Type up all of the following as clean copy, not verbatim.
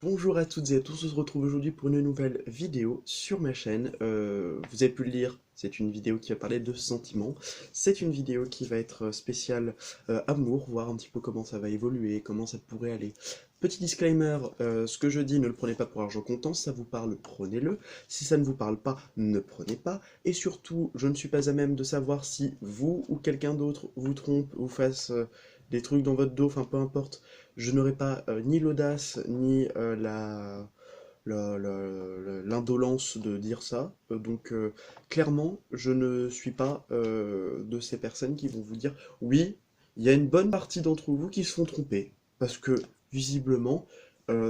Bonjour à toutes et à tous, on se retrouve aujourd'hui pour une nouvelle vidéo sur ma chaîne. Vous avez pu le lire, c'est une vidéo qui va parler de sentiments. C'est une vidéo qui va être spéciale amour, voir un petit peu comment ça va évoluer, comment ça pourrait aller. Petit disclaimer, ce que je dis, ne le prenez pas pour argent comptant, si ça vous parle, prenez-le. Si ça ne vous parle pas, ne prenez pas. Et surtout, je ne suis pas à même de savoir si vous ou quelqu'un d'autre vous trompe, vous fasse des trucs dans votre dos, enfin peu importe. Je n'aurai pas ni l'audace ni l'indolence de dire ça. Donc clairement, je ne suis pas de ces personnes qui vont vous dire oui, il y a une bonne partie d'entre vous qui se font tromper. Parce que visiblement,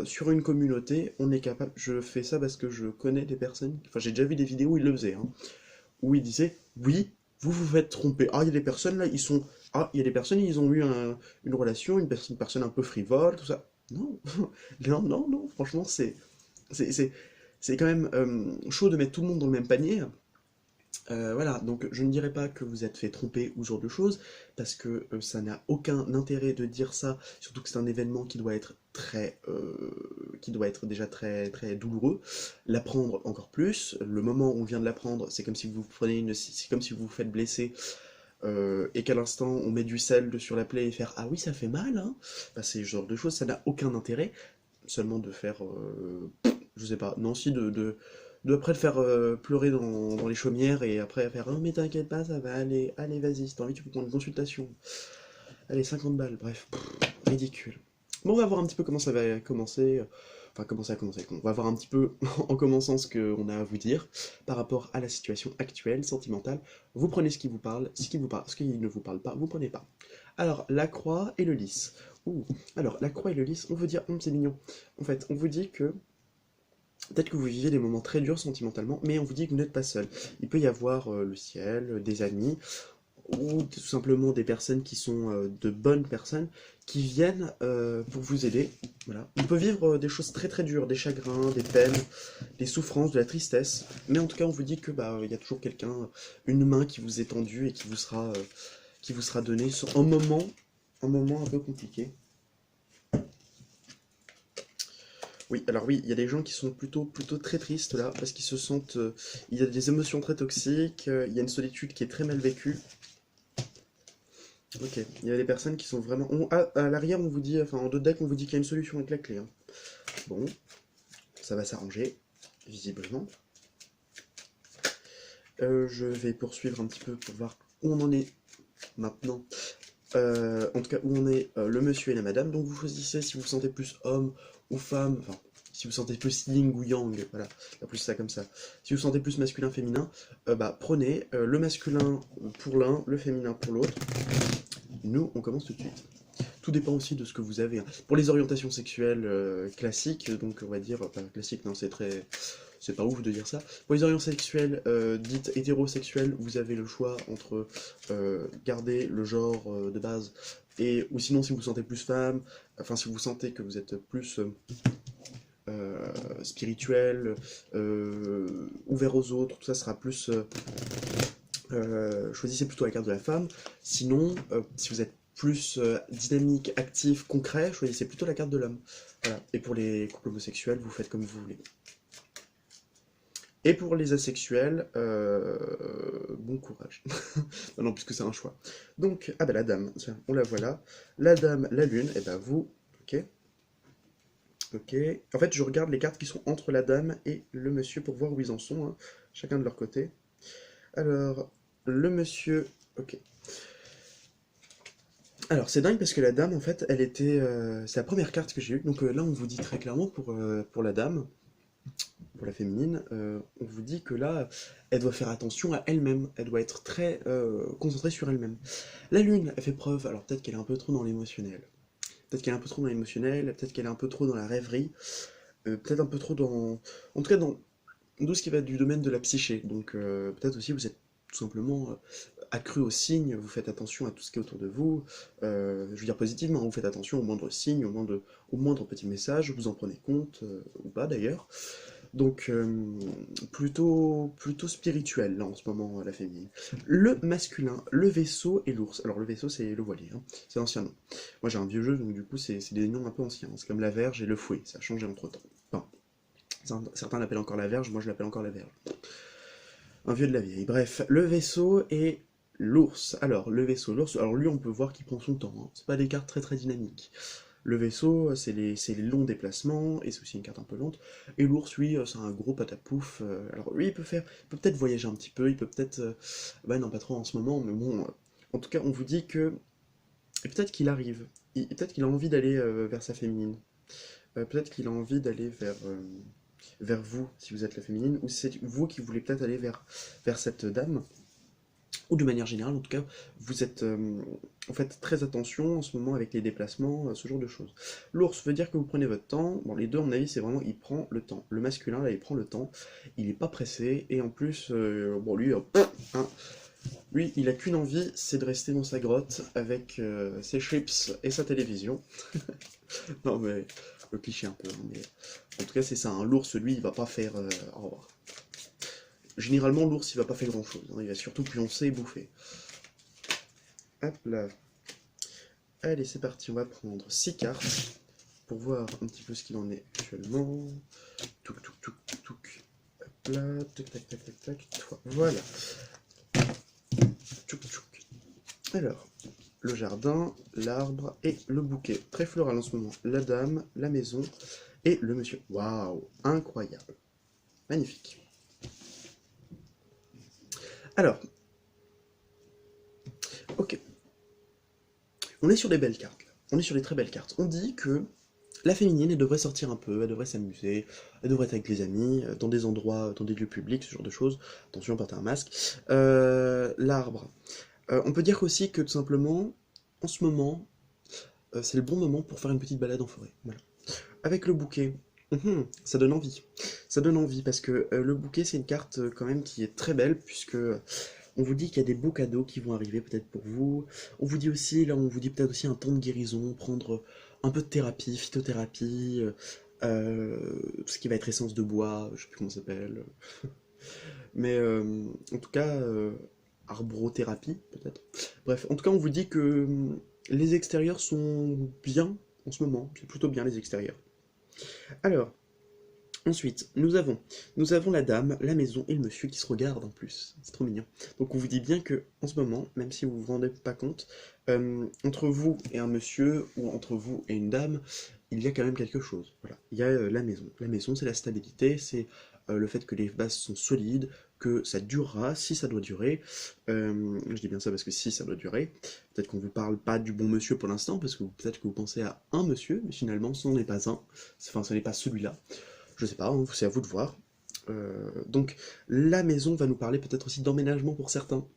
sur une communauté, on est capable. Je fais ça parce que je connais des personnes. Enfin, j'ai déjà vu des vidéos où ils le faisaient, hein, où ils disaient oui, vous vous faites tromper. Ah, il y a des personnes là, ils sont. Ah, il y a des personnes, ils ont eu une relation, une personne un peu frivole, tout ça. Non, non, non, non, franchement, c'est, c'est, c'est quand même chaud de mettre tout le monde dans le même panier. Voilà, donc je ne dirais pas que vous êtes fait tromper ou ce genre de choses, parce que ça n'a aucun intérêt de dire ça, surtout que c'est un événement qui doit être déjà très très douloureux. L'apprendre encore plus, le moment où on vient de l'apprendre, c'est comme si vous prenez c'est comme si vous vous faites blesser et qu'à l'instant on met du sel sur la plaie et faire ah oui ça fait mal, hein. Bah, c'est ce genre de choses, ça n'a aucun intérêt, seulement de faire je sais pas, non, si, de après le faire pleurer dans les chaumières et après faire oh mais t'inquiète pas, ça va aller, allez vas-y, si t'as envie tu peux prendre une consultation. Allez, 50 balles, bref, ridicule. Bon, on va voir un petit peu comment ça va commencer. Enfin, comment ça va commencer. On va voir un petit peu en commençant ce qu'on a à vous dire par rapport à la situation actuelle, sentimentale. Vous prenez ce qui vous parle, ce qui vous parle, ce qui ne vous parle pas, vous prenez pas. Alors, la croix et le lys. Ouh, alors, la croix et le lys, on veut dire, c'est mignon. En fait, on vous dit que peut-être que vous vivez des moments très durs sentimentalement, mais on vous dit que vous n'êtes pas seul. Il peut y avoir le ciel, des amis, ou tout simplement des personnes qui sont de bonnes personnes, qui viennent pour vous aider. Voilà. On peut vivre des choses très très dures, des chagrins, des peines, des souffrances, de la tristesse, mais en tout cas on vous dit que bah il y a toujours quelqu'un, une main qui vous est tendue et qui vous sera donnée sur un moment un peu compliqué. Oui, alors oui, il y a des gens qui sont plutôt très tristes là, parce qu'ils se sentent. Il y a des émotions très toxiques, il y a une solitude qui est très mal vécue. Ok, il y a des personnes qui sont vraiment. À l'arrière, on vous dit, enfin en dos de deck, on vous dit qu'il y a une solution avec la clé, hein. Bon, ça va s'arranger, visiblement. Je vais poursuivre un petit peu pour voir où on en est maintenant. En tout cas, où on est le monsieur et la madame. Donc vous choisissez si vous vous sentez plus homme ou femme, enfin, si vous sentez plus yin ou yang, voilà, il y a plus ça comme ça. Si vous sentez plus masculin, féminin, bah prenez le masculin pour l'un, le féminin pour l'autre. Nous, on commence tout de suite. Tout dépend aussi de ce que vous avez, hein. Pour les orientations sexuelles classiques, donc on va dire, pas classique, non, c'est pas ouf de dire ça. Pour les orientations sexuelles dites hétérosexuelles, vous avez le choix entre garder le genre de base ou sinon si vous vous sentez plus femme, enfin si vous sentez que vous êtes plus spirituel, ouvert aux autres, tout ça sera plus choisissez plutôt la carte de la femme. Sinon, si vous êtes plus dynamique, actif, concret, choisissez plutôt la carte de l'homme. Voilà. Et pour les couples homosexuels, vous faites comme vous voulez. Et pour les asexuels, bon courage. Non, non, puisque c'est un choix. Donc, ah bah la dame, tiens, on la voit là. La dame, la lune, et ben vous, ok. Ok. En fait, je regarde les cartes qui sont entre la dame et le monsieur pour voir où ils en sont, hein, chacun de leur côté. Alors, le monsieur, ok. Alors, c'est dingue parce que la dame, en fait, elle était. C'est la première carte que j'ai eue. Donc là, on vous dit très clairement pour la dame, pour la féminine, on vous dit que là, elle doit faire attention à elle-même. Elle doit être très concentrée sur elle-même. La lune, elle fait preuve. Alors, peut-être qu'elle est un peu trop dans l'émotionnel. Peut-être qu'elle est un peu trop dans l'émotionnel. Peut-être qu'elle est un peu trop dans la rêverie. Peut-être un peu trop dans. En tout cas, dans tout ce qui va du domaine de la psyché. Donc, peut-être aussi, vous êtes tout simplement accru aux signes, vous faites attention à tout ce qui est autour de vous, je veux dire positivement, vous faites attention aux moindres signes, au moindre petit message, vous en prenez compte, ou pas d'ailleurs. Donc, plutôt spirituel, là, en ce moment, la féminine. Le masculin, le vaisseau et l'ours. Alors, le vaisseau, c'est le voilier, hein. C'est l'ancien nom. Moi, j'ai un vieux jeu, donc du coup, c'est des noms un peu anciens. C'est comme la verge et le fouet, ça a changé entre-temps. Enfin, certains l'appellent encore la verge, moi, je l'appelle encore la verge. Un vieux de la vieille. Bref, le vaisseau et l'ours. Alors, le vaisseau, l'ours, alors lui, on peut voir qu'il prend son temps, hein. C'est pas des cartes très très dynamiques. Le vaisseau, c'est les longs déplacements, et c'est aussi une carte un peu lente. Et l'ours, lui, c'est un gros patapouf. Alors lui, il peut peut-être voyager un petit peu, il peut peut-être... bah non, pas trop en ce moment, mais bon... en tout cas, on vous dit que... Et peut-être qu'il arrive. Peut-être qu'il a envie d'aller vers sa féminine. Peut-être qu'il a envie d'aller vers vous, si vous êtes la féminine, ou c'est vous qui voulez peut-être aller vers cette dame. Ou de manière générale, en tout cas, vous faites très attention en ce moment avec les déplacements, ce genre de choses. L'ours veut dire que vous prenez votre temps. Bon, les deux, à mon avis, c'est vraiment, il prend le temps. Le masculin, là, il prend le temps. Il n'est pas pressé. Et en plus, bon, lui, hein, lui, il a qu'une envie, c'est de rester dans sa grotte avec ses chips et sa télévision. Non, mais le cliché un peu, hein, mais en tout cas, c'est ça. Hein. L'ours, lui, il va pas faire. Au revoir. Généralement, l'ours, il va pas faire grand-chose. Hein. Il va surtout pioncer et bouffer. Hop là. Allez, c'est parti. On va prendre 6 cartes pour voir un petit peu ce qu'il en est actuellement. Touk, touk, touk, touk. Hop là. Tac, tac, tac, tac, tac. Voilà. Tchouk, tchouk. Alors, le jardin, l'arbre et le bouquet. Très floral en ce moment. La dame, la maison et le monsieur. Waouh, incroyable. Magnifique. Alors, ok. On est sur des belles cartes. Là. On est sur des très belles cartes. On dit que la féminine, elle devrait sortir un peu, elle devrait s'amuser, elle devrait être avec les amis, dans des endroits, dans des lieux publics, ce genre de choses. Attention, portez un masque. L'arbre. On peut dire aussi que tout simplement, en ce moment, c'est le bon moment pour faire une petite balade en forêt. Voilà. Avec le bouquet, ça donne envie. Ça donne envie parce que le bouquet, c'est une carte quand même qui est très belle puisque on vous dit qu'il y a des beaux cadeaux qui vont arriver peut-être pour vous. On vous dit aussi, là, on vous dit peut-être aussi un temps de guérison, prendre un peu de thérapie, phytothérapie, tout ce qui va être essence de bois, je sais plus comment ça s'appelle. Mais en tout cas, arbrothérapie peut-être. Bref, en tout cas, on vous dit que les extérieurs sont bien en ce moment. C'est plutôt bien les extérieurs. Alors, ensuite, nous avons la dame, la maison et le monsieur qui se regardent en plus. C'est trop mignon. Donc on vous dit bien que en ce moment, même si vous vous rendez pas compte, entre vous et un monsieur ou entre vous et une dame, il y a quand même quelque chose. Voilà. Il y a la maison. La maison, c'est la stabilité, c'est le fait que les bases sont solides, que ça durera, si ça doit durer. Je dis bien ça parce que si ça doit durer. Peut-être qu'on vous parle pas du bon monsieur pour l'instant, parce que peut-être que vous pensez à un monsieur, mais finalement, ce n'en est pas un. Enfin, ce n'est pas celui-là. Je sais pas, hein, c'est à vous de voir. Donc, la maison va nous parler peut-être aussi d'emménagement pour certains.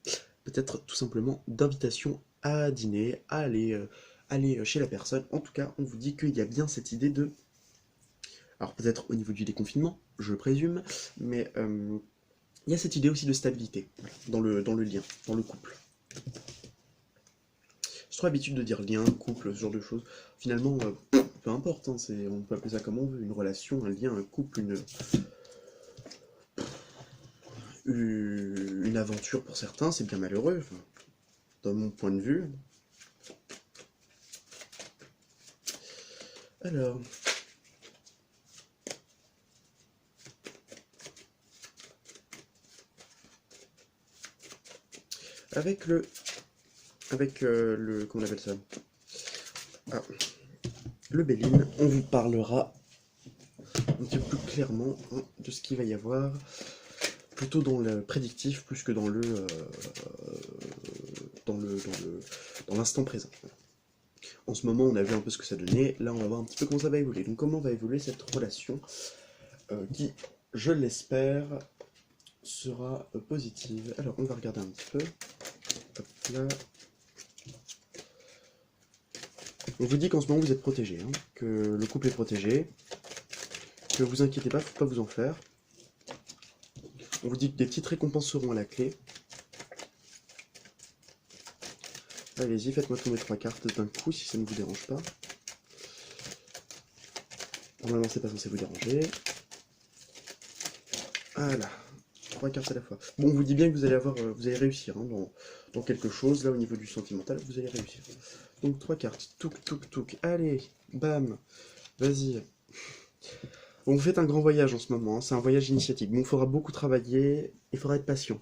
Peut-être tout simplement d'invitation à dîner, à aller chez la personne. En tout cas, on vous dit qu'il y a bien cette idée de... Alors peut-être au niveau du déconfinement, je présume, mais il y a cette idée aussi de stabilité voilà, dans le lien, dans le couple. J'ai trop l'habitude de dire lien, couple, ce genre de choses. Finalement, peu importe, hein, on peut appeler ça comme on veut, une relation, un lien, un couple, une aventure pour certains, c'est bien malheureux, enfin, dans mon point de vue. Alors... Avec le... Comment on appelle ça? Ah, le Béline, on vous parlera un petit peu plus clairement hein, de ce qu'il va y avoir, plutôt dans le prédictif plus que dans l'instant présent. En ce moment, on a vu un peu ce que ça donnait, là on va voir un petit peu comment ça va évoluer. Donc comment va évoluer cette relation qui, je l'espère, sera positive. Alors on va regarder un petit peu. Hop là. On vous dit qu'en ce moment vous êtes protégé, hein, que le couple est protégé, que vous inquiétez pas, faut pas vous en faire. On vous dit que des petites récompenses seront à la clé. Allez-y, faites-moi tomber 3 cartes d'un coup si ça ne vous dérange pas. Normalement c'est pas censé vous déranger. Voilà, 3 cartes à la fois. Bon, on vous dit bien que vous allez avoir, vous allez réussir hein, dans quelque chose, là au niveau du sentimental, vous allez réussir. Donc 3 cartes, touk touk touk, allez, bam, vas-y. Bon, vous faites un grand voyage en ce moment, hein, c'est un voyage initiatique. Bon, il faudra beaucoup travailler, il faudra être patient.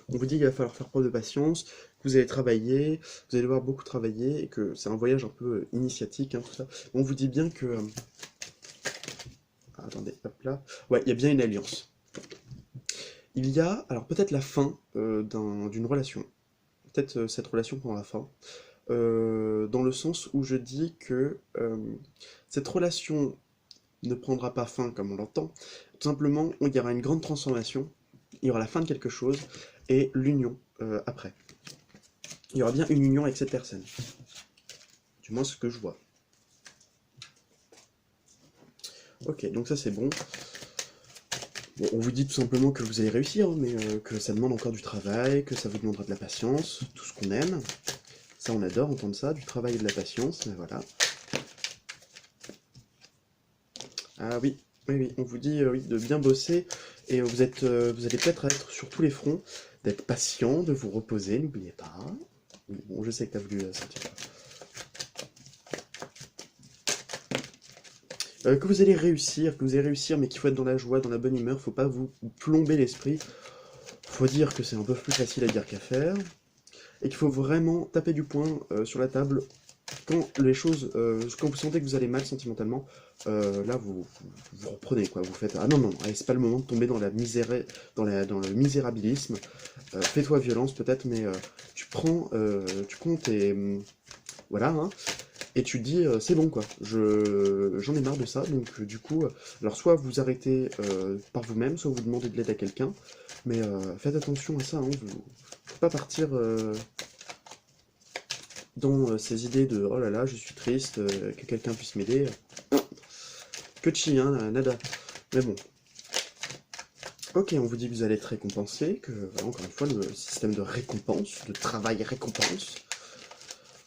On vous dit qu'il va falloir faire preuve de patience, que vous allez travailler, vous allez devoir beaucoup travailler, et que c'est un voyage un peu initiatique, hein, tout ça. Bon, on vous dit bien que... attendez, hop là. Ouais, il y a bien une alliance. Il y a, alors peut-être la fin d'une relation. Peut-être cette relation prendra fin. Dans le sens où je dis que cette relation ne prendra pas fin comme on l'entend. Tout simplement, il y aura une grande transformation, il y aura la fin de quelque chose, et l'union après. Il y aura bien une union avec cette personne. Du moins ce que je vois. Ok, donc ça c'est bon. Bon, on vous dit tout simplement que vous allez réussir, hein, mais que ça demande encore du travail, que ça vous demandera de la patience, tout ce qu'on aime. Ça, on adore entendre ça, du travail et de la patience, mais voilà. Ah oui, oui, oui, on vous dit oui, de bien bosser, et vous allez peut-être être sur tous les fronts, d'être patient, de vous reposer, n'oubliez pas. Oui, bon, je sais que t'as voulu sortir. Que vous allez réussir, mais qu'il faut être dans la joie, dans la bonne humeur, faut pas vous plomber l'esprit. Faut dire que c'est un peu plus facile à dire qu'à faire, et qu'il faut vraiment taper du poing sur la table quand les choses, quand vous sentez que vous allez mal sentimentalement, là vous reprenez quoi, vous faites ah non non, allez, c'est pas le moment de tomber dans la misère, dans le misérabilisme. Fais-toi violence peut-être, mais tu prends tes voilà hein, et tu te dis c'est bon quoi, j'en ai marre de ça, donc du coup, alors soit vous arrêtez par vous-même, soit vous demandez de l'aide à quelqu'un, mais faites attention à ça, hein, vous faut pas partir dans ces idées de oh là là, je suis triste, que quelqu'un puisse m'aider. Que de chi, hein, nada. Mais bon. Ok, on vous dit que vous allez être récompensé, que voilà, encore une fois, le système de récompense, de travail récompense.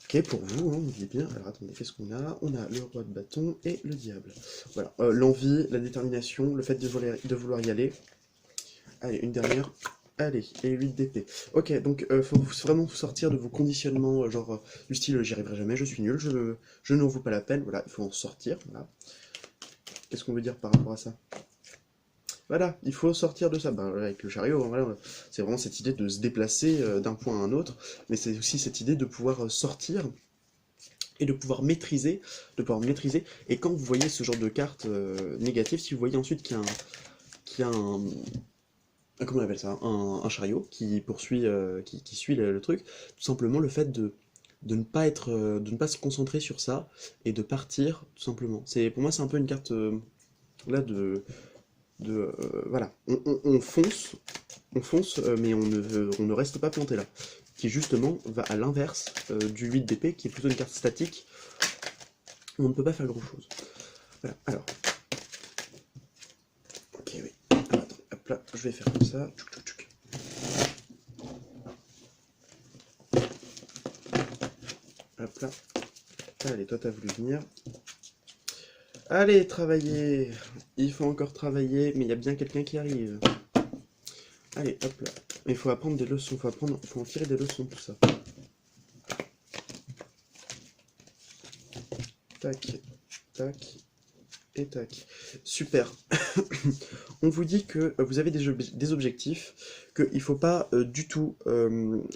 Ok, pour vous, hein, on dit bien. Alors attendez, qu'est-ce qu'on a? On a le roi de bâton et le diable. Voilà, l'envie, la détermination, le fait de vouloir y aller. Allez, une dernière. Allez, et 8 d'épée. Ok, donc faut vraiment sortir de vos conditionnements, genre du style j'y arriverai jamais, je suis nul, je n'en vaux pas la peine, voilà, il faut en sortir, voilà. Qu'est-ce qu'on veut dire par rapport à ça? Voilà, il faut sortir de ça. Ben, avec le chariot, hein, voilà, c'est vraiment cette idée de se déplacer d'un point à un autre, mais c'est aussi cette idée de pouvoir sortir et de pouvoir maîtriser, Et quand vous voyez ce genre de carte négative, si vous voyez ensuite qu'il y a comment on appelle ça, un chariot qui poursuit, qui suit le truc, tout simplement le fait de ne pas être, de ne pas se concentrer sur ça et de partir tout simplement. Pour moi c'est un peu une carte là voilà, on fonce, mais on ne reste pas planté là, qui justement va à l'inverse du 8 d'épée, qui est plutôt une carte statique, où on ne peut pas faire grand chose. Voilà, alors, ok, oui, alors, attends, hop là, je vais faire comme ça, tchouk, tchouk, tchouk. Hop là, allez, toi t'as voulu venir, allez, travailler, il faut encore travailler, mais il y a bien quelqu'un qui arrive. Allez, hop là, il faut apprendre des leçons, faut en tirer des leçons, tout ça. Tac, tac, et tac. Super. On vous dit que vous avez des objectifs, qu'il ne faut pas du tout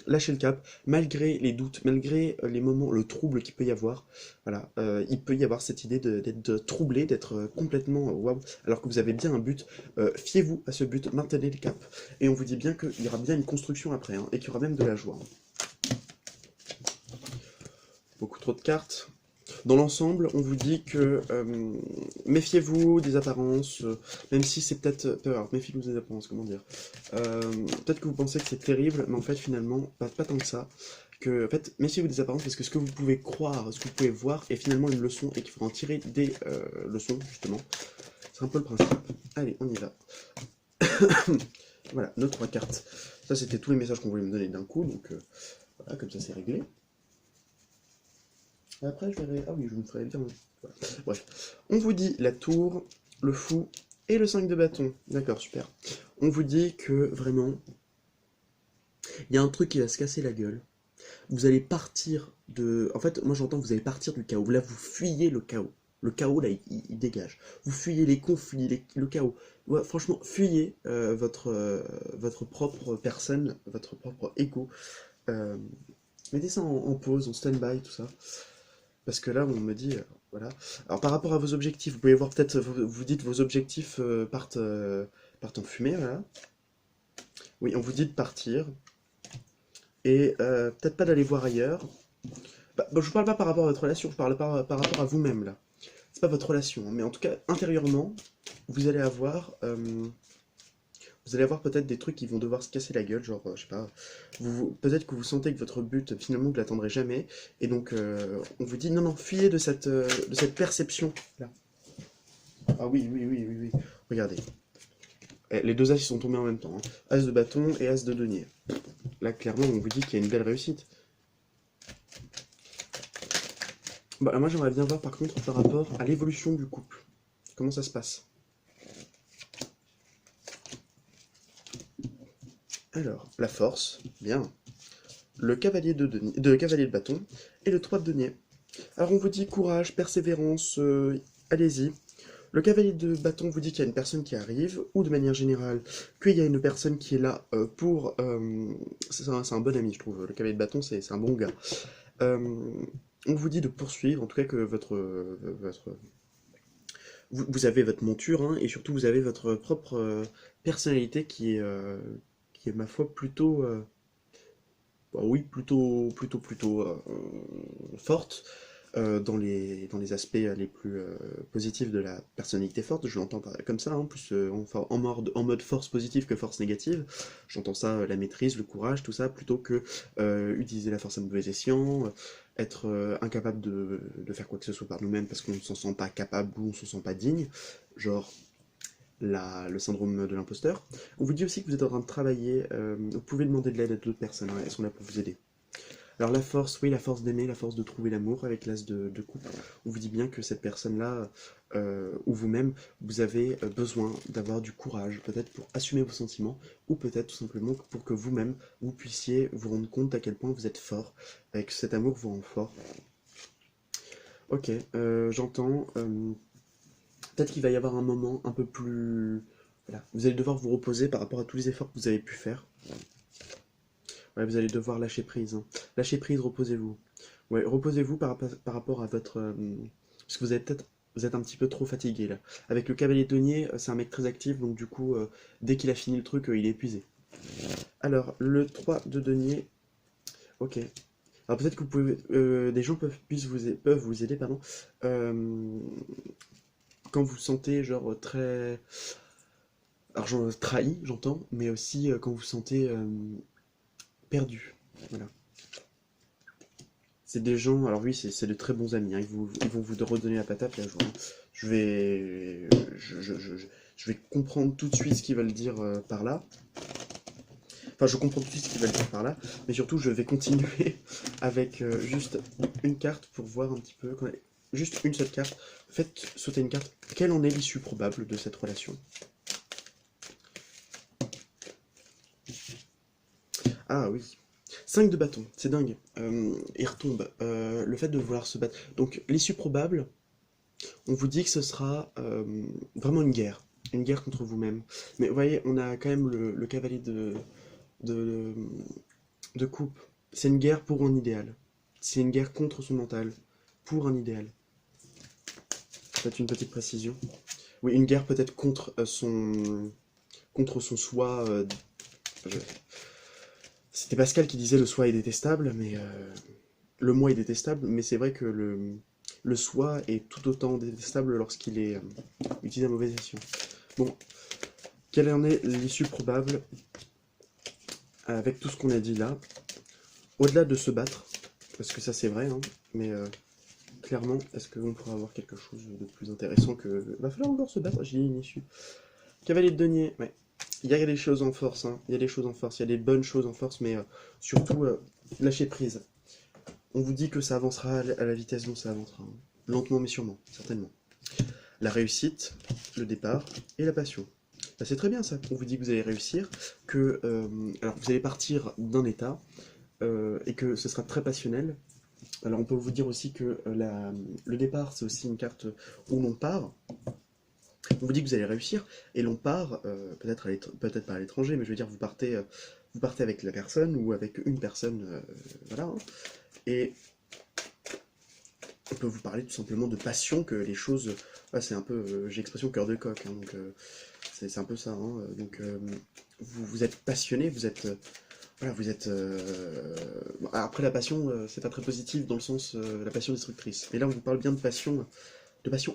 lâcher le cap, malgré les doutes, malgré les moments, le trouble qu'il peut y avoir. Voilà, il peut y avoir cette idée d'être troublé, d'être complètement waouh, alors que vous avez bien un but. Fiez-vous à ce but, maintenez le cap. Et on vous dit bien qu'il y aura bien une construction après, hein, et qu'il y aura même de la joie. Beaucoup trop de cartes. Dans l'ensemble, on vous dit que méfiez-vous des apparences, même si c'est peut-être... alors, méfiez-vous des apparences, comment dire peut-être que vous pensez que c'est terrible, mais en fait, finalement, pas tant que ça. En fait, méfiez-vous des apparences, parce que ce que vous pouvez croire, ce que vous pouvez voir, est finalement une leçon, et qu'il faut en tirer des leçons, justement. C'est un peu le principe. Allez, on y va. Voilà, nos 3 cartes. Ça, c'était tous les messages qu'on voulait me donner d'un coup, donc voilà, comme ça, c'est réglé. Après, je verrai... Ah oui, je me ferai bien... Voilà. Bref. On vous dit la tour, le fou Et le 5 de bâton. D'accord, super. On vous dit que vraiment, il y a un truc qui va se casser la gueule. Vous allez partir de... En fait, moi j'entends que vous allez partir du chaos. Là, vous fuyez le chaos. Le chaos, là, il dégage. Vous fuyez les conflits, le chaos. Ouais, franchement, fuyez votre propre personne, votre propre ego. Euh, Mettez ça en pause, en stand-by, tout ça. Parce que là, on me dit... voilà. Alors, par rapport à vos objectifs, vous pouvez voir peut-être... Vous dites vos objectifs partent en fumée, voilà. Oui, on vous dit de partir. Et peut-être pas d'aller voir ailleurs. Bah, je vous parle pas par rapport à votre relation, je parle par rapport à vous-même là. C'est pas votre relation, hein, mais en tout cas, intérieurement, vous allez avoir, peut-être des trucs qui vont devoir se casser la gueule, genre, je sais pas, peut-être que vous sentez que votre but, finalement, vous l'atteindrez jamais, et donc, on vous dit, non, non, fuyez de cette perception-là. Ah oui, oui, oui, oui, oui, regardez. Les deux as, ils sont tombés en même temps, hein. As de bâton et as de denier. Là, clairement, on vous dit qu'il y a une belle réussite. Bah, moi j'aimerais bien voir par contre par rapport à l'évolution du couple. Comment ça se passe? Alors, la force, bien. Le cavalier cavalier de bâton et le 3 de denier. Alors on vous dit courage, persévérance, allez-y. Le cavalier de bâton vous dit qu'il y a une personne qui arrive, ou de manière générale, qu'il y a une personne qui est là pour... c'est un bon ami, je trouve. Le cavalier de bâton, c'est un bon gars. Euh, on vous dit de poursuivre, en tout cas que vous avez votre monture, hein, et surtout vous avez votre propre personnalité qui est, ma foi, plutôt, bah oui, plutôt forte dans les aspects les plus positifs de la personnalité forte. Je l'entends comme ça, hein, plus en mode force positive que force négative. J'entends ça, la maîtrise, le courage, tout ça, plutôt que utiliser la force à mauvais escient, être incapable de faire quoi que ce soit par nous-mêmes parce qu'on ne s'en sent pas capable ou on ne se sent pas digne. Genre le syndrome de l'imposteur. On vous dit aussi que vous êtes en train de travailler, vous pouvez demander de l'aide à d'autres personnes, hein, elles sont là pour vous aider. Alors la force, oui, la force d'aimer, la force de trouver l'amour avec l'as de coupe. On vous dit bien que cette personne-là, ou vous-même, vous avez besoin d'avoir du courage, peut-être pour assumer vos sentiments, ou peut-être tout simplement pour que vous-même, vous puissiez vous rendre compte à quel point vous êtes fort, et que cet amour vous rend fort. Ok, j'entends. Peut-être qu'il va y avoir un moment un peu plus... Voilà, vous allez devoir vous reposer par rapport à tous les efforts que vous avez pu faire. Ouais, vous allez devoir lâcher prise, hein. Lâchez prise, reposez-vous. Ouais, reposez-vous par rapport à votre... parce que vous êtes un petit peu trop fatigué là. Avec le cavalier de denier, c'est un mec très actif, donc du coup, dès qu'il a fini le truc, il est épuisé. Alors, le 3 de denier, ok. Alors peut-être que vous pouvez, des gens peuvent vous aider, pardon, euh, quand vous sentez genre très... Alors, trahi, j'entends, mais aussi quand vous sentez perdu. Voilà. C'est des gens, alors oui, c'est de très bons amis, hein. Ils vont vous redonner la patate, là, je vais, je vais comprendre tout de suite ce qu'ils veulent dire par là. Enfin, je comprends tout de suite ce qu'ils veulent dire par là, mais surtout, je vais continuer avec juste une carte pour voir un petit peu. Juste une seule carte. Faites sauter une carte. Quelle en est l'issue probable de cette relation? Ah oui. 5 de bâton, c'est dingue. Il retombe. Le fait de vouloir se battre. Donc, l'issue probable, on vous dit que ce sera vraiment une guerre contre vous-même. Mais vous voyez, on a quand même le cavalier de, de coupe. C'est une guerre pour un idéal. C'est une guerre contre son mental, pour un idéal. Peut-être une petite précision. Oui, une guerre peut-être contre son soi. Je- C'était Pascal qui disait le soi est détestable, mais le moi est détestable, mais c'est vrai que le soi est tout autant détestable lorsqu'il est utilisé à mauvaise escient. Bon, quelle en est l'issue probable avec tout ce qu'on a dit là, au-delà de se battre, parce que ça c'est vrai, hein, mais clairement, est-ce qu'on pourra avoir quelque chose de plus intéressant que... Va falloir encore se battre, j'ai dit une issue. Cavalier de denier, ouais. Il y a des choses en force, hein. Il y a des choses en force, il y a des bonnes choses en force, mais surtout, lâcher prise. On vous dit que ça avancera à la vitesse dont ça avancera, hein. Lentement mais sûrement, certainement. la réussite, le départ et la passion. Bah, c'est très bien ça, on vous dit que vous allez réussir, que alors vous allez partir d'un état, et que ce sera très passionnel. Alors on peut vous dire aussi que le départ, c'est aussi une carte où l'on part. On vous dit que vous allez réussir, et l'on part, peut-être pas à l'étranger, mais je veux dire, vous partez avec la personne, ou avec une personne, voilà, hein. Et on peut vous parler tout simplement de passion, que les choses... Ah, c'est un peu... j'ai l'expression cœur de coq, hein, donc c'est un peu ça, hein, donc vous êtes passionné, vous êtes... voilà, vous êtes... bon, après la passion, c'est pas très positif dans le sens la passion destructrice. Mais là, on vous parle bien de passion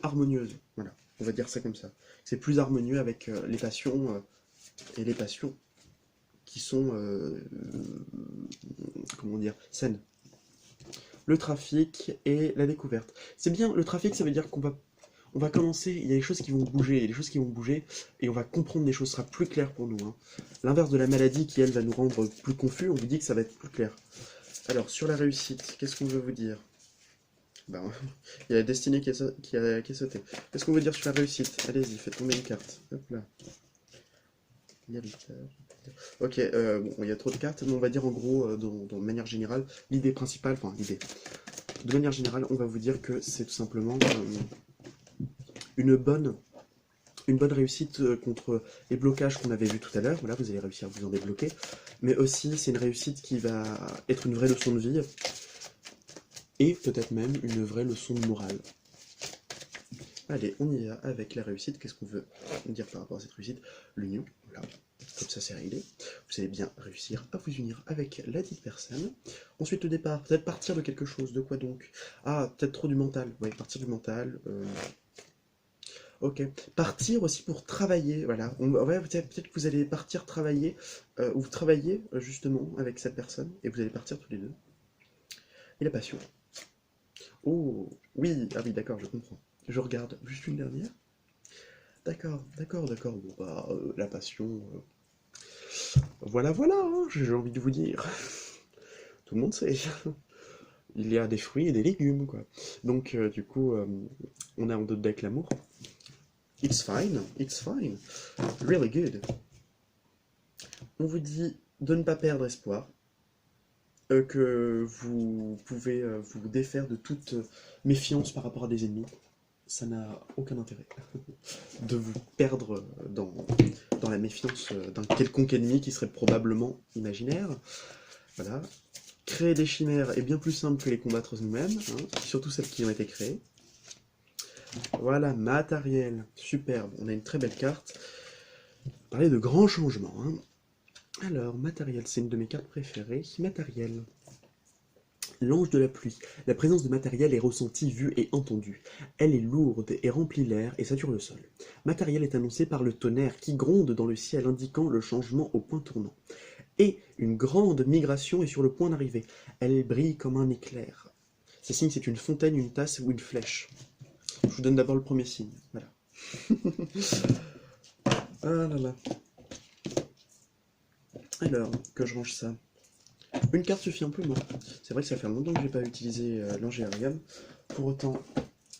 harmonieuse. Voilà, on va dire ça comme ça. C'est plus harmonieux avec les passions et les passions qui sont, comment dire, saines. Le trafic et la découverte. C'est bien, le trafic, ça veut dire on va commencer, il y a des choses qui vont bouger, il y a des choses qui vont bouger, et on va comprendre des choses, ce sera plus clair pour nous, hein. L'inverse de la maladie qui, elle, va nous rendre plus confus, on vous dit que ça va être plus clair. Alors, sur la réussite, qu'est-ce qu'on veut vous dire? Ben, il y a la destinée qui est sautée. Qu'est-ce qu'on veut dire sur la réussite? Allez-y, faites tomber une carte. Hop là. L'héritage. Ok, bon, il y a trop de cartes, mais on va dire en gros, de manière générale, l'idée principale, enfin l'idée. De manière générale, on va vous dire que c'est tout simplement une bonne réussite contre les blocages qu'on avait vus tout à l'heure. Voilà, vous allez réussir à vous en débloquer. Mais aussi, c'est une réussite qui va être une vraie leçon de vie. Et peut-être même une vraie leçon de morale. Allez, on y va avec la réussite. Qu'est-ce qu'on veut dire par rapport à cette réussite? L'union, voilà. Comme ça, c'est réglé. Vous allez bien réussir à vous unir avec la dite personne. Ensuite, le départ. Peut-être partir de quelque chose. De quoi donc? Ah, peut-être trop du mental. Ouais, partir du mental. Ok. Partir aussi pour travailler. Voilà. Ouais, peut-être que vous allez partir travailler. Ou travailler justement avec cette personne. Et vous allez partir tous les deux. Et la passion. Oh, oui, ah oui, d'accord, je comprends. Je regarde juste une dernière. D'accord, d'accord, d'accord. Bon, bah, la passion. Voilà, voilà, hein, j'ai envie de vous dire. Tout le monde sait. Il y a des fruits et des légumes, quoi. Donc, du coup, on a en doute avec l'amour. It's fine, really good. On vous dit de ne pas perdre espoir, que vous pouvez vous défaire de toute méfiance par rapport à des ennemis. Ça n'a aucun intérêt de vous perdre dans la méfiance d'un quelconque ennemi qui serait probablement imaginaire. Voilà. Créer des chimères est bien plus simple que les combattre nous-mêmes, hein, surtout celles qui ont été créées. Voilà, matériel, superbe, on a une très belle carte. On parlait de grands changements, hein. Alors, matériel, c'est une de mes cartes préférées. Matériel. L'ange de la pluie. La présence de matériel est ressentie, vue et entendue. Elle est lourde et remplit l'air et sature le sol. Matériel est annoncé par le tonnerre qui gronde dans le ciel indiquant le changement au point tournant. Et une grande migration est sur le point d'arriver. Elle brille comme un éclair. Ces signes, c'est une fontaine, une tasse ou une flèche. Je vous donne d'abord le premier signe. Voilà. Ah là là. Alors, que je range ça. Une carte suffit amplement. C'est vrai que ça fait longtemps que je n'ai pas utilisé l'Angélarium. Pour autant,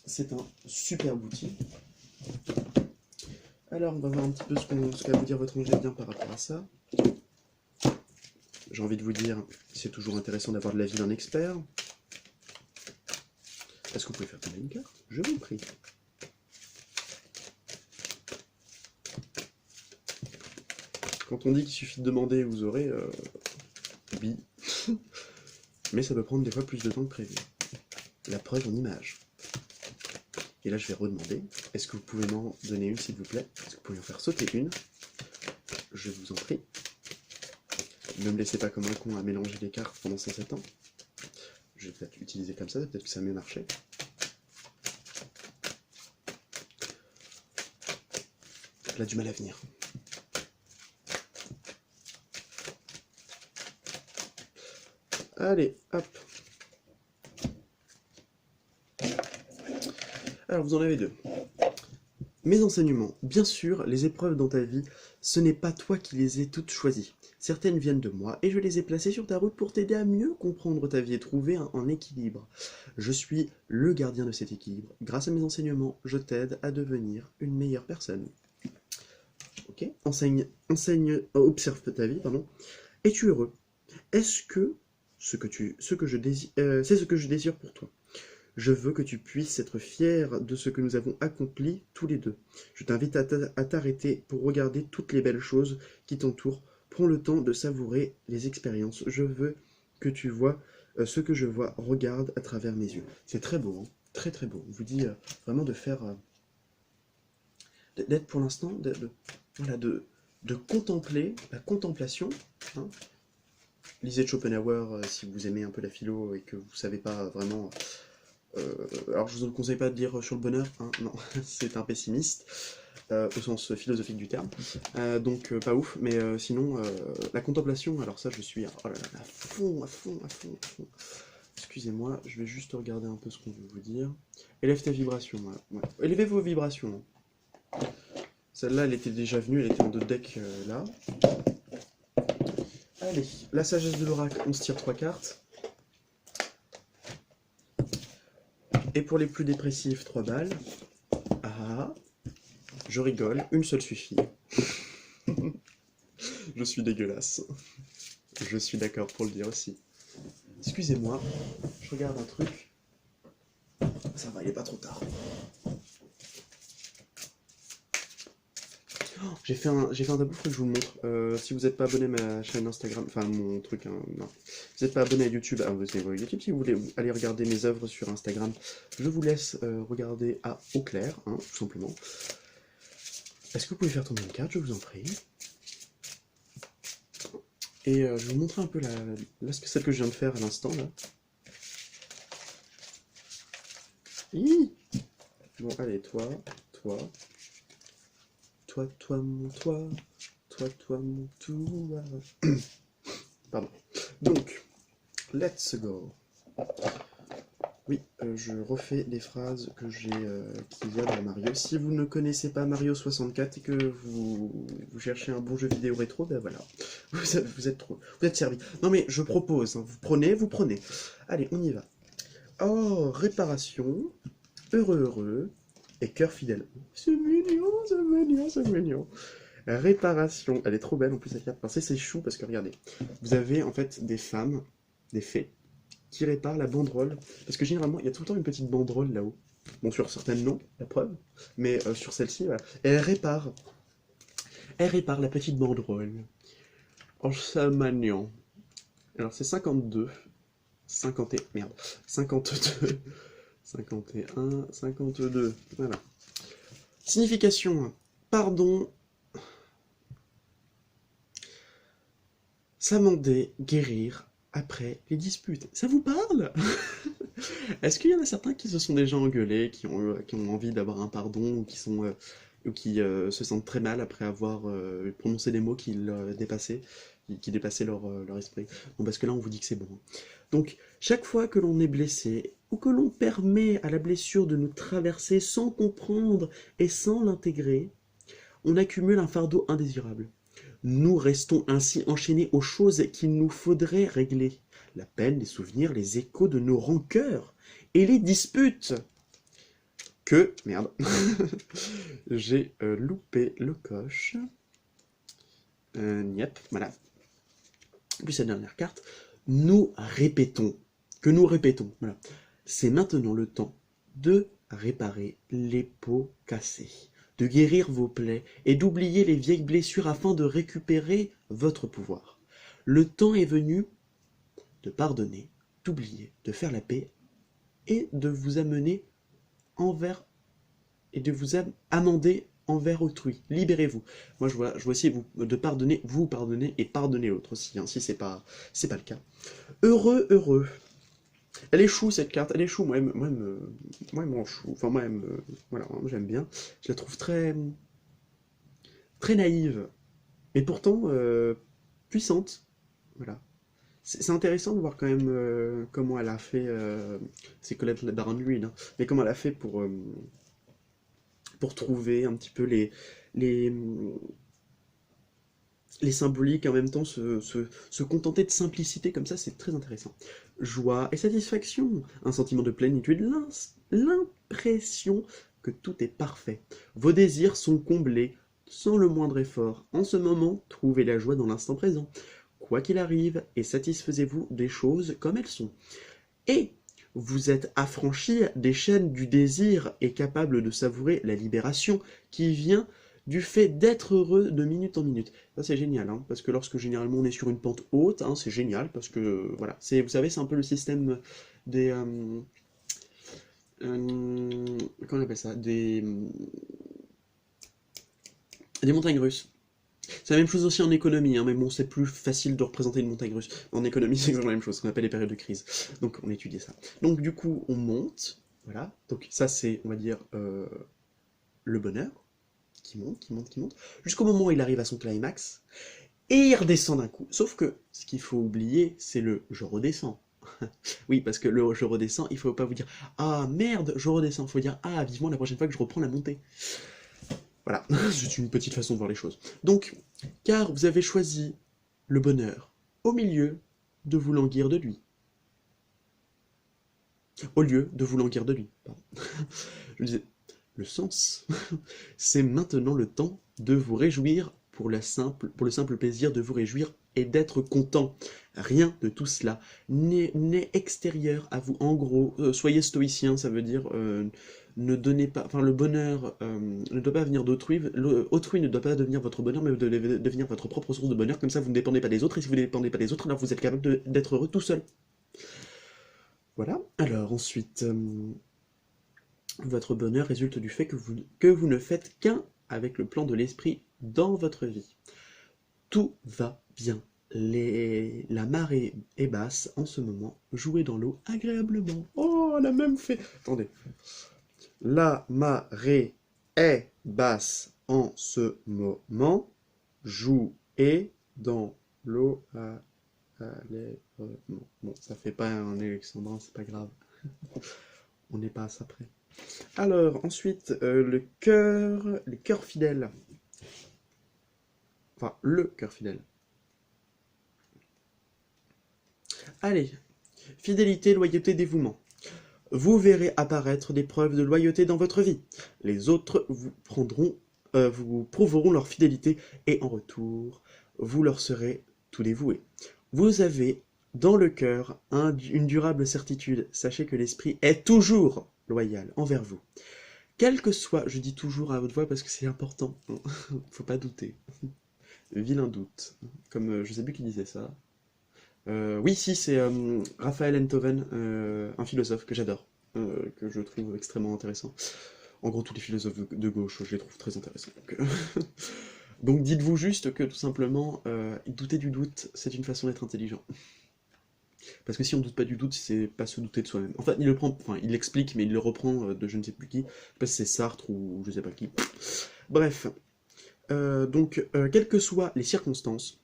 c'est un super outil. Alors, on va voir un petit peu ce qu'a vous dire votre Angélien par rapport à ça. J'ai envie de vous dire, c'est toujours intéressant d'avoir de l'avis d'un expert. Est-ce que vous pouvez faire tomber une carte? Je vous prie. Quand on dit qu'il suffit de demander, vous aurez... oui. Mais ça peut prendre des fois plus de temps que prévu. La preuve en image. Et là, je vais redemander, est-ce que vous pouvez m'en donner une, s'il vous plaît? Est-ce que vous pouvez en faire sauter une? Je vous en prie. Ne me laissez pas comme un con à mélanger les cartes pendant 107 ans. Je vais peut-être l'utiliser comme ça, peut-être que ça a mieux marché. Elle a du mal à venir. Allez, hop. Alors, vous en avez deux. Mes enseignements. Bien sûr, les épreuves dans ta vie, ce n'est pas toi qui les ai toutes choisies. Certaines viennent de moi et je les ai placées sur ta route pour t'aider à mieux comprendre ta vie et trouver un équilibre. Je suis le gardien de cet équilibre. Grâce à mes enseignements, je t'aide à devenir une meilleure personne. Ok. Observe ta vie, pardon. Es-tu heureux? Est-ce que c'est ce que je désire pour toi? Je veux que tu puisses être fier de ce que nous avons accompli tous les deux. Je t'invite à t'arrêter pour regarder toutes les belles choses qui t'entourent. Prends le temps de savourer les expériences. Je veux que tu vois ce que je vois. Regarde à travers mes yeux. C'est très beau, hein. Très très beau. On vous dit vraiment de faire, d'être pour l'instant, voilà, de contempler la contemplation, hein. Lisez de Schopenhauer si vous aimez un peu la philo et que vous savez pas vraiment. Alors je vous ne conseille pas de lire sur le bonheur, hein, non, c'est un pessimiste, au sens philosophique du terme, donc pas ouf, mais sinon, la contemplation, alors ça je suis oh là là, à fond, à fond, à fond, à fond. Excusez-moi, je vais juste regarder un peu ce qu'on veut vous dire. Élève ta vibration, voilà. Ouais. Élevez vos vibrations, hein. Celle-là, elle était déjà venue, elle était en deux decks là. Allez, la sagesse de l'oracle, on se tire 3 cartes. Et pour les plus dépressifs, 3 balles. Ah, je rigole, une seule suffit. Je suis dégueulasse. Je suis d'accord pour le dire aussi. Excusez-moi, je regarde un truc. Ça va, il est pas trop tard. Oh, j'ai fait un tableau, faut que je vous le montre. Si vous n'êtes pas abonné à ma chaîne Instagram, enfin mon truc, hein, non. Si vous n'êtes pas abonné à YouTube, vous avez YouTube, si vous voulez aller regarder mes œuvres sur Instagram, je vous laisse regarder à au clair, hein, tout simplement. Est-ce que vous pouvez faire tomber une carte, je vous en prie? Et je vais vous montrer un peu celle que je viens de faire à l'instant, là. Hi. Bon, allez, toi, mon tout. Pardon. Donc, let's go. Oui, je refais les phrases qu'il y a dans Mario. Si vous ne connaissez pas Mario 64 et que vous cherchez un bon jeu vidéo rétro, ben voilà, vous êtes servi. Non mais je propose, hein, vous prenez. Allez, on y va. Oh, réparation, heureux, et cœur fidèle. C'est mignon, c'est mignon, c'est mignon. Réparation, elle est trop belle en plus cette carte. Alors c'est chou parce que regardez, vous avez en fait des femmes, des fées, qui répare la banderole. Parce que généralement, il y a tout le temps une petite banderole là-haut. Bon, sur certaines, non, la preuve. Mais sur celle-ci, voilà. Et elle répare. Elle répare la petite banderole. En chamagnon. Alors, c'est 52. 50 et... Merde. 52. 51. 52. Voilà. Signification. Pardon. S'amender, guérir, après les disputes. Ça vous parle? Est-ce qu'il y en a certains qui se sont déjà engueulés, qui ont envie d'avoir un pardon, ou qui se sentent très mal après avoir prononcé des mots qui dépassaient leur esprit? Bon, parce que là, on vous dit que c'est bon. Donc, chaque fois que l'on est blessé, ou que l'on permet à la blessure de nous traverser sans comprendre et sans l'intégrer, on accumule un fardeau indésirable. Nous restons ainsi enchaînés aux choses qu'il nous faudrait régler. La peine, les souvenirs, les échos de nos rancœurs et les disputes. Merde, j'ai loupé le coche. Niep, voilà. Puis cette dernière carte, nous répétons, voilà. C'est maintenant le temps de réparer les peaux cassées, de guérir vos plaies et d'oublier les vieilles blessures afin de récupérer votre pouvoir. Le temps est venu de pardonner, d'oublier, de faire la paix et de vous amener envers et de vous amender envers autrui. Libérez-vous. Moi, je vois aussi de pardonner, vous pardonner et pardonner l'autre aussi, hein, si c'est pas le cas. Heureux. Elle est chou cette carte, elle est chou. Moi, elle me rend chou. Enfin, voilà, j'aime bien. Je la trouve très, très naïve, mais pourtant puissante. Voilà. C'est intéressant de voir quand même comment elle a fait. C'est Colette Baron Reed, hein, mais comment elle a fait pour trouver un petit peu les, les symboliques et en même temps se contenter de simplicité comme ça, c'est très intéressant. Joie et satisfaction, un sentiment de plénitude, l'impression que tout est parfait. Vos désirs sont comblés sans le moindre effort. En ce moment, trouvez la joie dans l'instant présent. Quoi qu'il arrive, et satisfaisez-vous des choses comme elles sont. Et vous êtes affranchi des chaînes du désir et capable de savourer la libération qui vient du fait d'être heureux de minute en minute. Ça c'est génial, hein, parce que lorsque généralement on est sur une pente haute, hein, c'est génial, parce que voilà, c'est, vous savez, c'est un peu le système des... comment on appelle ça? Des montagnes russes. C'est la même chose aussi en économie, hein, mais bon, c'est plus facile de représenter une montagne russe. En économie, c'est exactement la même chose, ce qu'on appelle les périodes de crise. Donc, on étudie ça. Donc, du coup, on monte, voilà. Donc, ça, c'est, on va dire, le bonheur, qui monte, qui monte, qui monte, jusqu'au moment où il arrive à son climax, et il redescend d'un coup. Sauf que, ce qu'il faut oublier, c'est le « je redescends ». Oui, parce que le « je redescends », il faut pas vous dire « ah, merde, je redescends », il faut dire « ah, vivement la prochaine fois que je reprends la montée ». Voilà, c'est une petite façon de voir les choses. Donc, car vous avez choisi le bonheur au milieu de vous languir de lui. Au lieu de vous languir de lui. Pardon. Je disais, le sens, c'est maintenant le temps de vous réjouir pour le simple plaisir de vous réjouir et d'être content. Rien de tout cela n'est extérieur à vous. En gros, soyez stoïcien, ça veut dire ne donnez pas, enfin le bonheur ne doit pas venir d'autrui, autrui ne doit pas devenir votre bonheur, mais devenir votre propre source de bonheur. Comme ça, vous ne dépendez pas des autres, et si vous ne dépendez pas des autres, alors vous êtes capable d'être heureux tout seul. Voilà. Alors ensuite, votre bonheur résulte du fait que vous ne faites qu'un avec le plan de l'esprit dans votre vie. Tout va bien. La marée est basse en ce moment. Jouez dans l'eau agréablement. Oh, elle a même fait... Attendez. La marée est basse en ce moment. Jouez dans l'eau agréablement. Bon, ça fait pas un alexandrin, c'est pas grave. On n'est pas à ça près. Alors, ensuite, le cœur fidèle. Enfin, le cœur fidèle. Allez, fidélité, loyauté, dévouement. Vous verrez apparaître des preuves de loyauté dans votre vie. Les autres vous prouveront leur fidélité et en retour, vous leur serez tout dévoué. Vous avez dans le cœur une durable certitude. Sachez que l'esprit est toujours loyal envers vous. Quel que soit, je dis toujours à haute voix parce que c'est important, faut pas douter. Vilain doute. Comme je sais plus qui disait ça. Oui, si, c'est Raphaël Enthoven, un philosophe que j'adore, que je trouve extrêmement intéressant. En gros, tous les philosophes de gauche, je les trouve très intéressants. Donc dites-vous juste que tout simplement, douter du doute, c'est une façon d'être intelligent. Parce que si on doute pas du doute, c'est pas se douter de soi-même. Enfin, il l'explique, mais il le reprend de je ne sais plus qui. Je sais pas si c'est Sartre ou je sais pas qui. Bref. Donc, quelles que soient les circonstances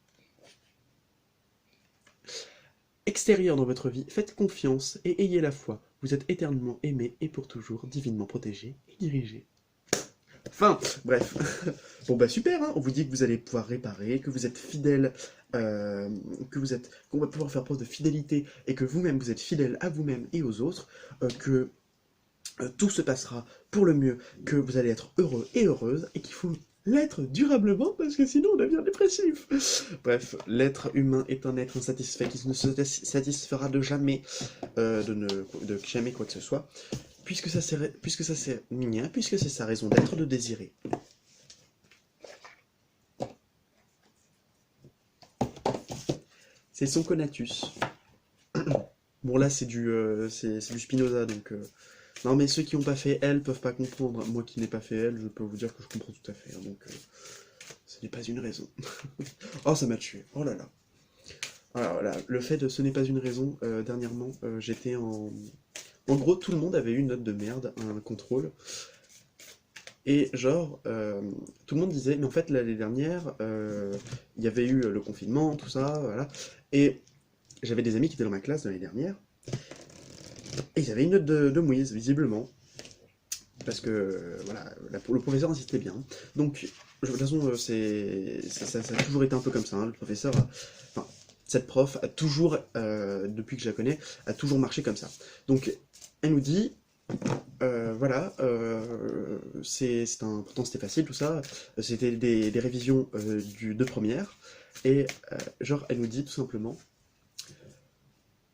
extérieures dans votre vie, faites confiance et ayez la foi. Vous êtes éternellement aimé et pour toujours divinement protégé et dirigé. Enfin, bref. Bon bah super, hein, on vous dit que vous allez pouvoir réparer, que vous êtes fidèle, qu'on va pouvoir faire preuve de fidélité et que vous-même vous êtes fidèle à vous-même et aux autres, que tout se passera pour le mieux, que vous allez être heureux et heureuse et qu'il faut l'être durablement parce que sinon on devient dépressif. Bref, l'être humain est un être insatisfait qui ne se satisfera de jamais, de jamais quoi que ce soit. Puisque ça c'est sa raison d'être de désirer. C'est son conatus. Bon là c'est du Spinoza donc non mais ceux qui n'ont pas fait elle peuvent pas comprendre. Moi qui n'ai pas fait elle, je peux vous dire que je comprends tout à fait. Hein, donc ce n'est pas une raison. Oh ça m'a tué. Oh là là. Alors voilà, le fait de ce n'est pas une raison. Dernièrement j'étais en gros, tout le monde avait eu une note de merde, un contrôle. Et genre, tout le monde disait, mais en fait, l'année dernière, il y avait eu le confinement, tout ça, voilà. Et j'avais des amis qui étaient dans ma classe de l'année dernière. Et ils avaient une note de mouise, visiblement. parce que, voilà, le professeur insistait bien. Donc, de toute façon, ça a toujours été un peu comme ça, hein, le professeur, enfin, cette prof a toujours, depuis que je la connais, a toujours marché comme ça. Donc, elle nous dit, voilà, pourtant c'était facile tout ça, c'était des révisions de première, et genre elle nous dit tout simplement,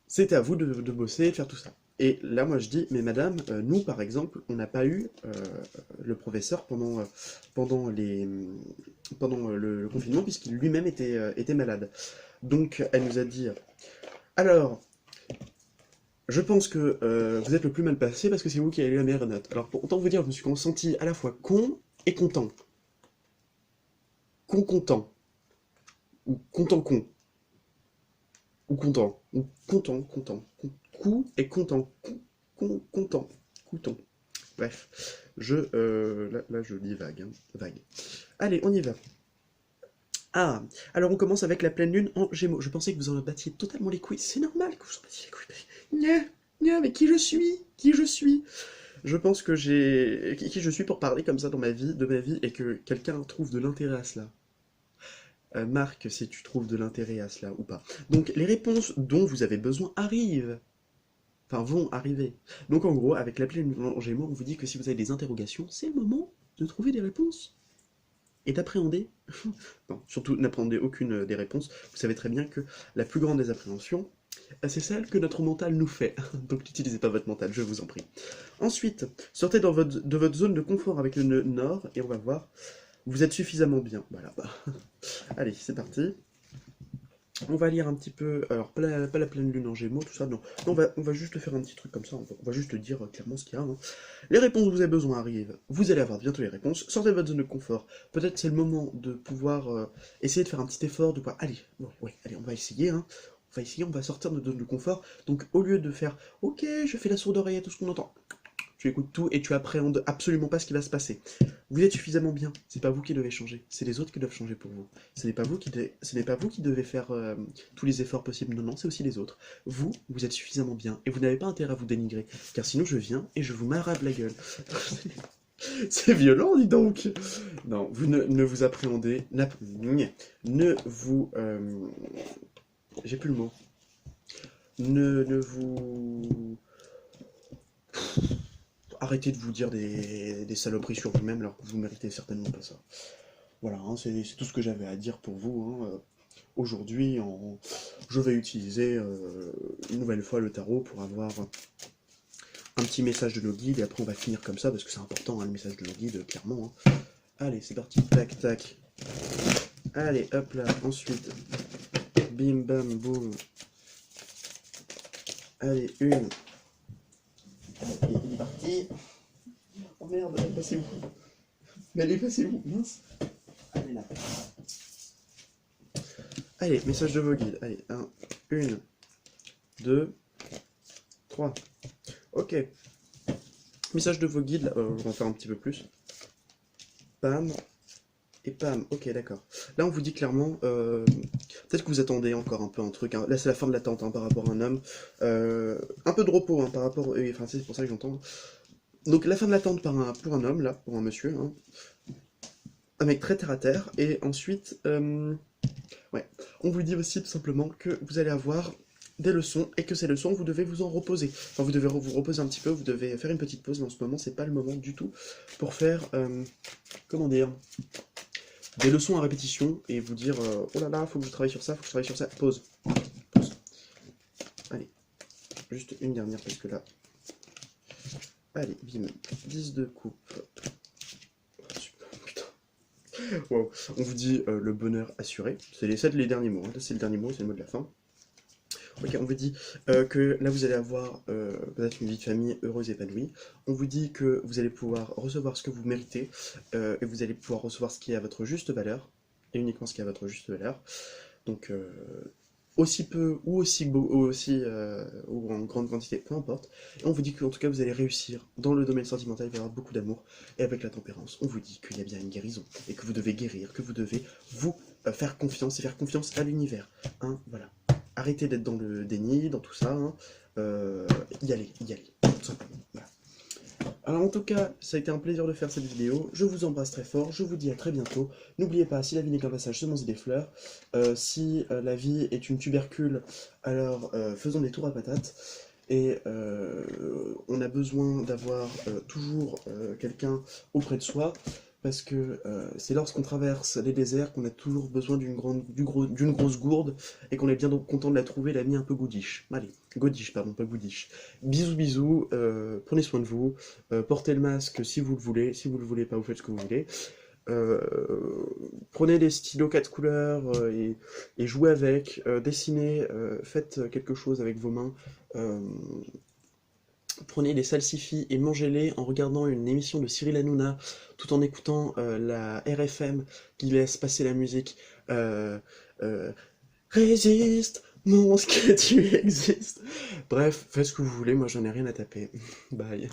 c'était à vous de bosser et de faire tout ça. Et là moi je dis, mais madame, nous par exemple, on n'a pas eu le professeur pendant le confinement, puisqu'il lui-même était malade. Donc elle nous a dit, alors, je pense que vous êtes le plus mal passé parce que c'est vous qui avez eu la meilleure note. Alors, pour autant vous dire, je me suis senti à la fois con et content. Content. Ou content. Ou content. Ou content. Coup et content. Content. Couton. Bref. Là, je dis vague. Hein. Vague. Allez, on y va. Ah, alors on commence avec la pleine lune en Gémeaux. Je pensais que vous en battiez totalement les couilles. C'est normal que vous en battiez les couilles. Mais qui je suis? Qui je suis? Je pense que qui je suis pour parler comme ça de ma vie, et que quelqu'un trouve de l'intérêt à cela. Marc, si tu trouves de l'intérêt à cela ou pas. Donc, les réponses dont vous avez besoin arrivent. Enfin, vont arriver. Donc, en gros, avec la pleine lune en Gémeaux, on vous dit que si vous avez des interrogations, c'est le moment de trouver des réponses. Et d'appréhender. Non, surtout n'appréhendez aucune des réponses. Vous savez très bien que la plus grande des appréhensions, c'est celle que notre mental nous fait. Donc n'utilisez pas votre mental, je vous en prie. Ensuite, sortez de votre zone de confort avec le nœud nord, et on va voir. Vous êtes suffisamment bien. Voilà. Allez, c'est parti. On va lire un petit peu, alors pas la pleine lune en Gémeaux, tout ça, non. On va juste faire un petit truc comme ça, on va juste dire clairement ce qu'il y a. Hein. Les réponses dont vous avez besoin arrivent, vous allez avoir bientôt les réponses, sortez de votre zone de confort. Peut-être c'est le moment de pouvoir essayer de faire un petit effort, de pouvoir, allez, allez, on va essayer, hein. On va sortir de notre zone de confort. Donc au lieu de faire, ok, je fais la sourde oreille à tout ce qu'on entend, tu écoutes tout et tu appréhendes absolument pas ce qui va se passer. Vous êtes suffisamment bien, c'est pas vous qui devez changer, c'est les autres qui doivent changer pour vous. Ce n'est pas vous qui devez faire tous les efforts possibles, non, c'est aussi les autres. Vous êtes suffisamment bien et vous n'avez pas intérêt à vous dénigrer, car sinon je viens et je vous marabe la gueule. C'est violent, dis donc. Non, vous ne vous appréhendez, ne vous... j'ai plus le mot. Ne vous... Arrêtez de vous dire des saloperies sur vous-même alors que vous méritez certainement pas ça. Voilà, hein, c'est tout ce que j'avais à dire pour vous. Hein. Aujourd'hui, je vais utiliser une nouvelle fois le tarot pour avoir un petit message de nos guides, et après on va finir comme ça parce que c'est important, hein, le message de nos guides, clairement. Hein. Allez, c'est parti, tac, tac. Allez, hop là, ensuite, bim, bam, boum. Allez, une. Et il est parti. Oh merde, elle est passée où? Mais elle est passée où? Mince. Allez là. Allez, message de vos guides. Allez, 1, 2, 3. Ok. Message de vos guides, là, on va en faire un petit peu plus. Pam. Et pam. Ok, d'accord. Là, on vous dit clairement... peut-être que vous attendez encore un peu un truc. Hein. Là, c'est la fin de l'attente hein, par rapport à un homme. Un peu de repos hein, par rapport... Enfin, c'est pour ça que j'entends. Donc, la fin de l'attente pour un homme, là, pour un monsieur. Hein. Un mec très terre à terre. Et ensuite... ouais. On vous dit aussi tout simplement que vous allez avoir des leçons et que ces leçons, vous devez vous en reposer. Enfin, vous devez vous reposer un petit peu, vous devez faire une petite pause. Mais en ce moment, c'est pas le moment du tout pour faire... comment dire, des leçons à répétition et vous dire oh là là, faut que je travaille sur ça, faut que je travaille sur ça. Pause. Pause. Allez, juste une dernière parce que là. Allez, bim. 10 de coupe. Putain. Wow. On vous dit le bonheur assuré. C'est les derniers mots. Hein. Là, c'est le dernier mot, c'est le mot de la fin. Ok, on vous dit que là vous allez avoir peut-être une vie de famille heureuse et épanouie. On vous dit que vous allez pouvoir recevoir ce que vous méritez et vous allez pouvoir recevoir ce qui est à votre juste valeur et uniquement ce qui est à votre juste valeur. Donc aussi peu ou aussi beau ou en grande quantité, peu importe. Et on vous dit qu'en tout cas vous allez réussir dans le domaine sentimental, il va y avoir beaucoup d'amour et avec la tempérance. On vous dit qu'il y a bien une guérison et que vous devez guérir, que vous devez vous faire confiance et faire confiance à l'univers. Hein, voilà. Arrêtez d'être dans le déni, dans tout ça, hein. Y aller, tout simplement. Voilà. Alors en tout cas, ça a été un plaisir de faire cette vidéo, je vous embrasse très fort, je vous dis à très bientôt. N'oubliez pas, si la vie n'est qu'un passage, semons-y des fleurs. Si la vie est une tubercule, alors faisons des tours à patates. Et on a besoin d'avoir toujours quelqu'un auprès de soi, parce que c'est lorsqu'on traverse les déserts qu'on a toujours besoin d'une grosse gourde, et qu'on est bien donc content de la trouver, l'ami un peu goudiche. Allez, godiche, pardon, pas goudiche. Bisous, bisous, prenez soin de vous, portez le masque si vous le voulez pas, vous faites ce que vous voulez. Euh, Prenez des stylos 4 couleurs et jouez avec, dessinez, faites quelque chose avec vos mains. Euh, Prenez des salsifis et mangez-les en regardant une émission de Cyril Hanouna, tout en écoutant la RFM qui laisse passer la musique. Euh, euh, Résiste, montre que tu existes. Bref, faites ce que vous voulez, moi j'en ai rien à taper. Bye.